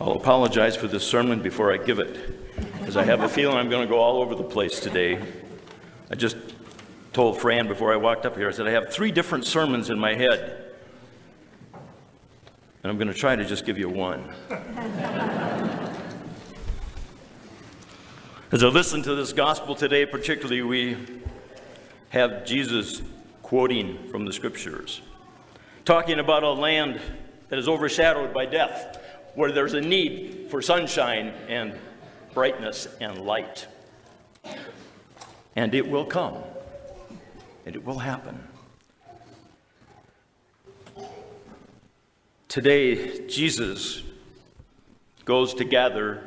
I'll apologize for this sermon before I give it, because I have a feeling I'm going to go all over the place today. I just told Fran before I walked up here, I said I have 3 different sermons in my head, and I'm going to try to just give you one. As I listen to this gospel today, particularly, we have Jesus quoting from the scriptures, talking about a land that is overshadowed by death, where there's a need for sunshine and brightness and light. And it will come, and it will happen. Today, Jesus goes to gather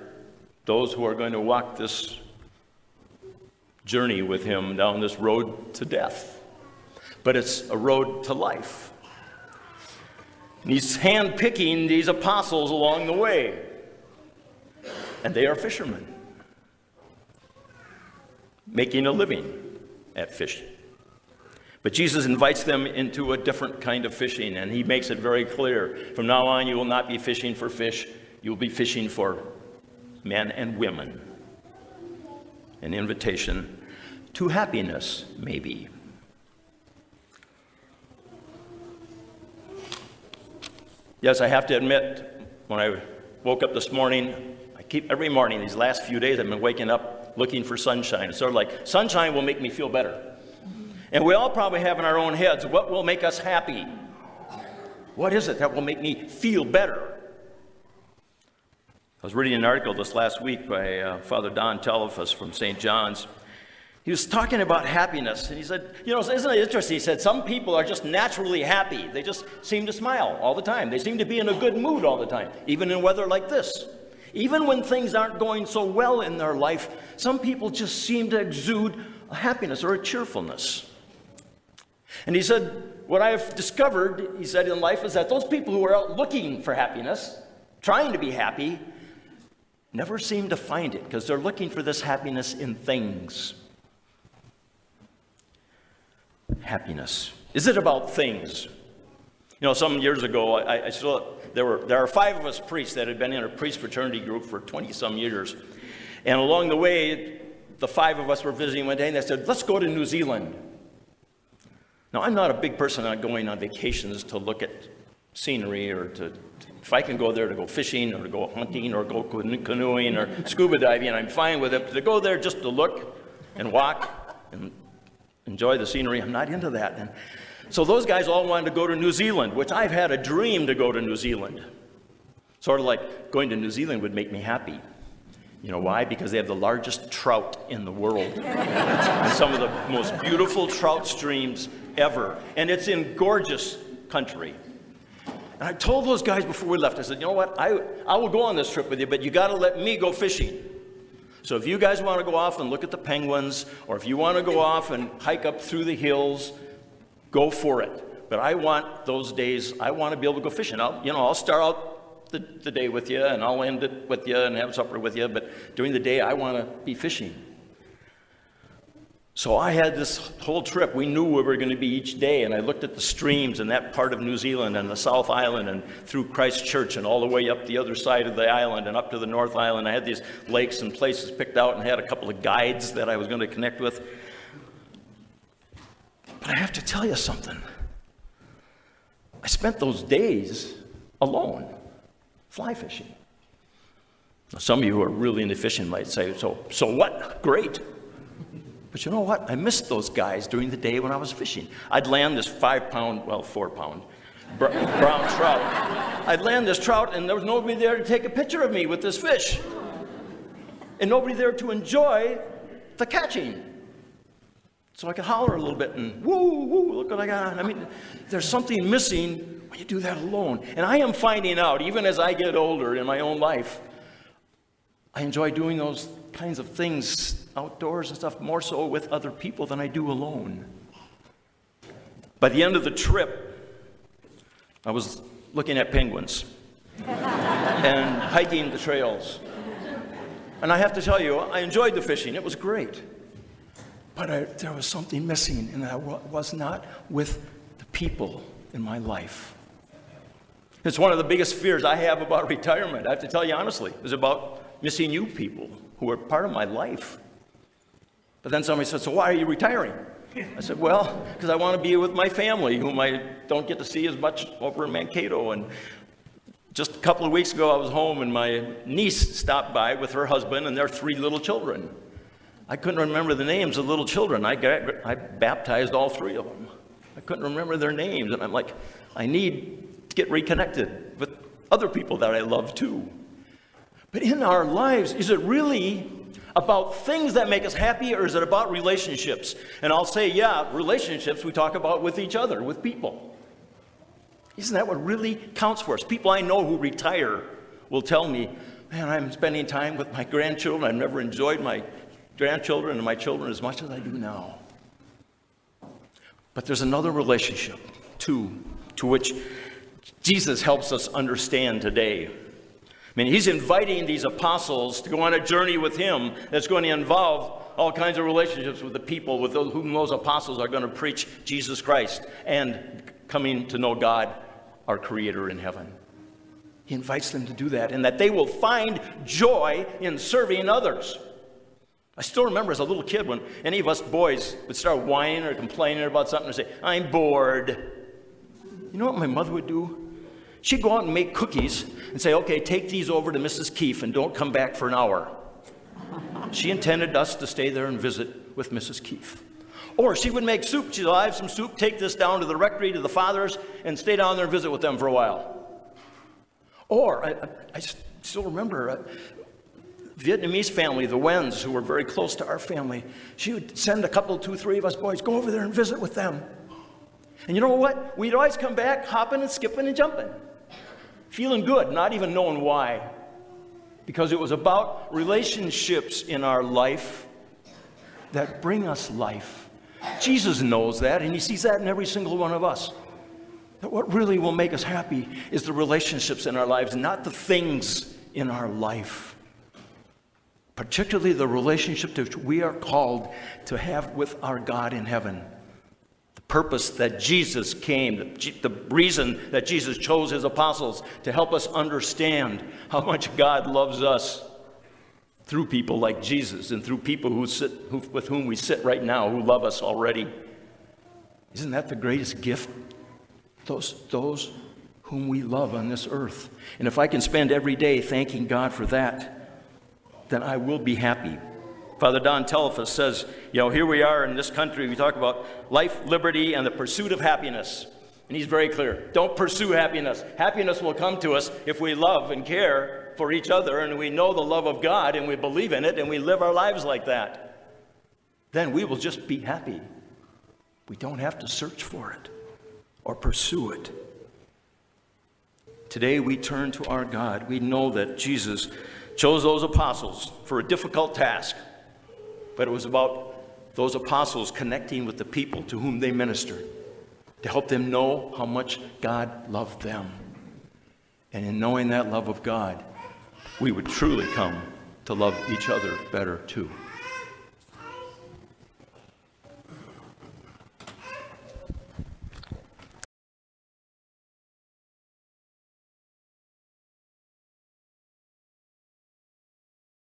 those who are going to walk this journey with him down this road to death. But it's a road to life. And he's hand-picking these apostles along the way. And they are fishermen, making a living at fishing. But Jesus invites them into a different kind of fishing, and he makes it very clear. From now on, you will not be fishing for fish. You will be fishing for men and women. An invitation to happiness, maybe. Yes, I have to admit, when I woke up this morning, every morning, these last few days, I've been waking up looking for sunshine. It's sort of like, sunshine will make me feel better. And we all probably have in our own heads, what will make us happy? What is it that will make me feel better? I was reading an article this last week by Father Don Telefus from St. John's. He was talking about happiness, and he said, you know, isn't it interesting? He said, some people are just naturally happy. They just seem to smile all the time. They seem to be in a good mood all the time, even in weather like this. Even when things aren't going so well in their life, some people just seem to exude a happiness or a cheerfulness. And he said, what I've discovered, he said, in life is that those people who are out looking for happiness, trying to be happy, never seem to find it because they're looking for this happiness in things. Happiness. Is it about things? You know, some years ago, there are 5 of us priests that had been in a priest fraternity group for 20-some years. And along the way, the 5 of us were visiting one day, and they said, let's go to New Zealand. Now, I'm not a big person on going on vacations to look at scenery or if I can go there to go fishing or to go hunting or go canoeing or scuba diving, I'm fine with it. To go there just to look and walk and enjoy the scenery, I'm not into that. And so those guys all wanted to go to New Zealand, which I've had a dream to go to New Zealand. Sort of like going to New Zealand would make me happy. You know why? Because they have the largest trout in the world. And some of the most beautiful trout streams ever. And it's in gorgeous country. And I told those guys before we left, I said, you know what? I will go on this trip with you, but you got to let me go fishing. So if you guys want to go off and look at the penguins, or if you want to go off and hike up through the hills, go for it. But I want those days, I want to be able to go fishing. I'll start out the day with you, and I'll end it with you and have supper with you, but during the day, I want to be fishing. So I had this whole trip. We knew where we were going to be each day, and I looked at the streams in that part of New Zealand and the South Island and through Christchurch and all the way up the other side of the island and up to the North Island. I had these lakes and places picked out and had a couple of guides that I was going to connect with. But I have to tell you something. I spent those days alone, fly fishing. Now, some of you who are really into fishing might say, so what? Great. But you know what? I missed those guys during the day when I was fishing. I'd land this 5-pound, well, 4-pound brown trout. I'd land this trout, and there was nobody there to take a picture of me with this fish. And nobody there to enjoy the catching. So I could holler a little bit and, woo, woo, look what I got. I mean, there's something missing when you do that alone. And I am finding out, even as I get older in my own life, I enjoy doing those kinds of things outdoors and stuff more so with other people than I do alone. By the end of the trip, I was looking at penguins and hiking the trails. And I have to tell you, I enjoyed the fishing. It was great. But there was something missing, and I was not with the people in my life. It's one of the biggest fears I have about retirement. I have to tell you honestly, is about missing you people who are part of my life. But then somebody said, so why are you retiring? I said, well, because I want to be with my family, whom I don't get to see as much over in Mankato. And just a couple of weeks ago, I was home, and my niece stopped by with her husband and their 3 little children. I couldn't remember the names of the little children. I baptized all 3 of them. I couldn't remember their names, and I'm like, I need to get reconnected with other people that I love too. But in our lives, is it really about things that make us happy, or is it about relationships? And I'll say, yeah, relationships we talk about with each other, with people. Isn't that what really counts for us? People I know who retire will tell me, man, I'm spending time with my grandchildren. I've never enjoyed my grandchildren and my children as much as I do now. But there's another relationship, too, to which Jesus helps us understand today. I mean, he's inviting these apostles to go on a journey with him that's going to involve all kinds of relationships with the people with whom those apostles are going to preach Jesus Christ and coming to know God, our Creator in heaven. He invites them to do that, and that they will find joy in serving others. I still remember as a little kid when any of us boys would start whining or complaining about something and say, I'm bored. You know what my mother would do? She'd go out and make cookies and say, okay, take these over to Mrs. Keefe and don't come back for an hour. She intended us to stay there and visit with Mrs. Keefe. Or she would make soup. She'd say, I have some soup, take this down to the rectory, to the fathers, and stay down there and visit with them for a while. Or, I still remember a Vietnamese family, the Wens, who were very close to our family. She would send a couple, 2, 3 of us boys, go over there and visit with them. And you know what? We'd always come back hopping and skipping and jumping. Feeling good, not even knowing why. Because it was about relationships in our life that bring us life. Jesus knows that, and he sees that in every single one of us. That what really will make us happy is the relationships in our lives, not the things in our life. Particularly the relationship that we are called to have with our God in heaven. Purpose that Jesus came, the reason that Jesus chose his apostles to help us understand how much God loves us through people like Jesus and through people with whom we sit right now who love us already. Isn't that the greatest gift? Those whom we love on this earth. And if I can spend every day thanking God for that, then I will be happy. Father Don Telefus says, here we are in this country, we talk about life, liberty, and the pursuit of happiness. And he's very clear. Don't pursue happiness. Happiness will come to us if we love and care for each other, and we know the love of God, and we believe in it, and we live our lives like that. Then we will just be happy. We don't have to search for it or pursue it. Today we turn to our God. We know that Jesus chose those apostles for a difficult task. But it was about those apostles connecting with the people to whom they ministered, to help them know how much God loved them. And in knowing that love of God, we would truly come to love each other better too.